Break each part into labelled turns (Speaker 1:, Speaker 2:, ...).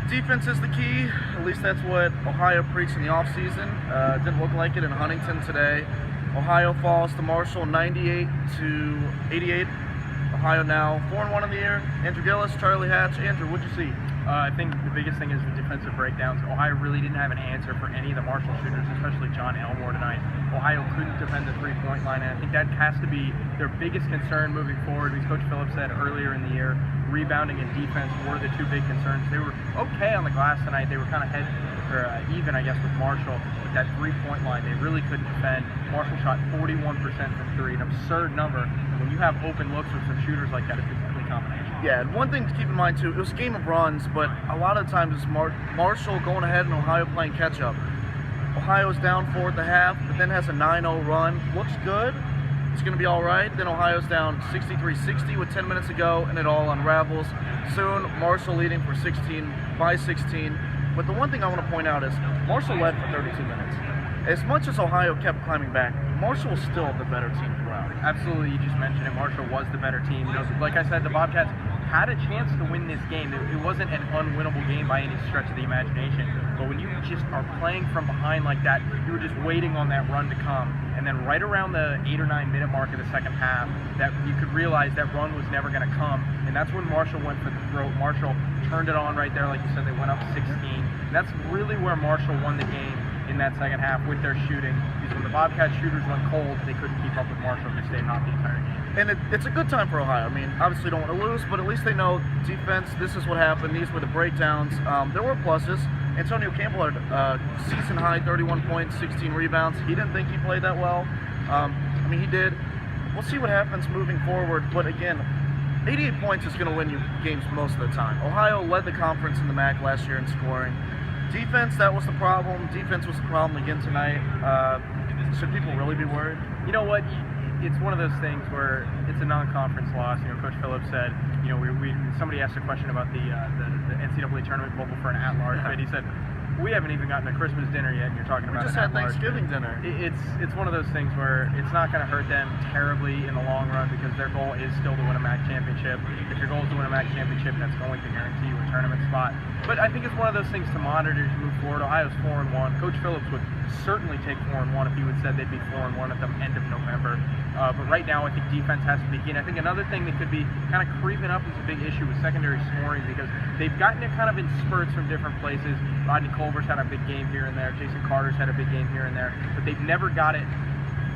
Speaker 1: Defense is the key. At least that's what Ohio preached in the offseason. Didn't look like it in Huntington today. Ohio falls to Marshall 98-88. Ohio now 4-1 in the year. Andrew Gillis, Charlie Hatch. Andrew, what'd you see?
Speaker 2: I think the biggest thing is the defensive breakdowns. Ohio really didn't have an answer for any of the Marshall shooters, especially John Elmore tonight. Ohio couldn't defend the three-point line, and I think that has to be their biggest concern moving forward. As Coach Phillips said earlier in the year, rebounding and defense were the two big concerns. They were okay on the glass tonight. They were kind of even, I guess, with Marshall. But that three-point line, they really couldn't defend. Marshall shot 41% from three, an absurd number. And when you have open looks with some shooters like that, it's a deadly combination.
Speaker 1: Yeah, and one thing to keep in mind too, it was a game of runs, but a lot of times it's Marshall going ahead and Ohio playing catch-up. Ohio's down 4 at the half, but then has a 9-0 run. Looks good. It's going to be all right. Then Ohio's down 63-60 with 10 minutes to go, and it all unravels. Soon, Marshall leading for 16. But the one thing I want to point out is Marshall led for 32 minutes. As much as Ohio kept climbing back, Marshall was still the better team throughout.
Speaker 2: Absolutely, you just mentioned it. Marshall was the better team. You know, like I said, the Bobcats had a chance to win this game. It wasn't an unwinnable game by any stretch of the imagination. But when you just are playing from behind like that, you were just waiting on that run to come. And then right around the 8 or 9 minute mark of the second half, that you could realize that run was never going to come. And that's when Marshall went for the throat. Marshall turned it on right there, like you said. They went up 16. And that's really where Marshall won the game in that second half with their shooting. Because when the Bobcat shooters went cold, they couldn't keep up with Marshall and they stayed hot the entire game.
Speaker 1: And it's a good time for Ohio. I mean, obviously don't want to lose, but at least they know defense, this is what happened. These were the breakdowns. There were pluses. Antonio Campbell had season-high 31 points, 16 rebounds. He didn't think he played that well. I mean, he did. We'll see what happens moving forward. But again, 88 points is going to win you games most of the time. Ohio led the conference in the MAC last year in scoring. Defense, that was the problem. Defense was the problem again tonight. Should people really be worried?
Speaker 2: You know what? It's one of those things where it's a non-conference loss. You know, Coach Phillips said, you know, somebody asked a question about the NCAA tournament bubble for an at-large bid. He said, we haven't even gotten a Christmas dinner yet, and you're talking about
Speaker 1: we just had Thanksgiving dinner.
Speaker 2: It's one of those things where it's not going to hurt them terribly in the long run because their goal is still to win a MAC championship. If your goal is to win a MAC championship, that's going to guarantee you a tournament spot. But I think it's one of those things to monitor as you move forward. Ohio's 4-1. Coach Phillips would certainly take 4-1 if he would said they'd be 4-1 at the end of November. But right now, I think defense has to be key. And I think another thing that could be kind of creeping up is a big issue with secondary scoring because they've gotten it kind of in spurts from different places. Rodney Culver's had a big game here and there. Jason Carter's had a big game here and there. But they've never got it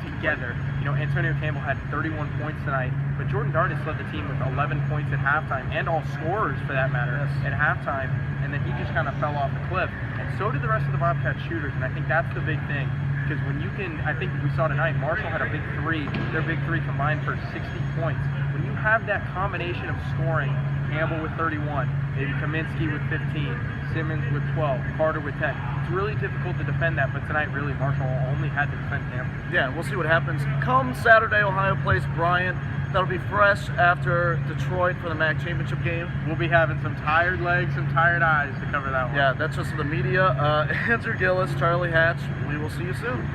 Speaker 2: together. You know, Antonio Campbell had 31 points tonight, but Jordan Dartis led the team with 11 points at halftime, and all scorers for that matter, at halftime, and then he just kind of fell off the cliff. And so did the rest of the Bobcat shooters, and I think that's the big thing. Because when you can, I think we saw tonight, Marshall had a big three. Their big three combined for 60 points. When you have that combination of scoring, Campbell with 31, maybe Kaminsky with 15, Simmons with 12, Carter with 10. It's really difficult to defend that, but tonight really Marshall only had to defend Campbell.
Speaker 1: Yeah, we'll see what happens. Come Saturday, Ohio plays Bryant. That'll be fresh after Detroit for the MAC championship game.
Speaker 2: We'll be having some tired legs, some tired eyes to cover that one.
Speaker 1: Yeah, that's just the media. Andrew Gillis, Charlie Hatch. We will see you soon.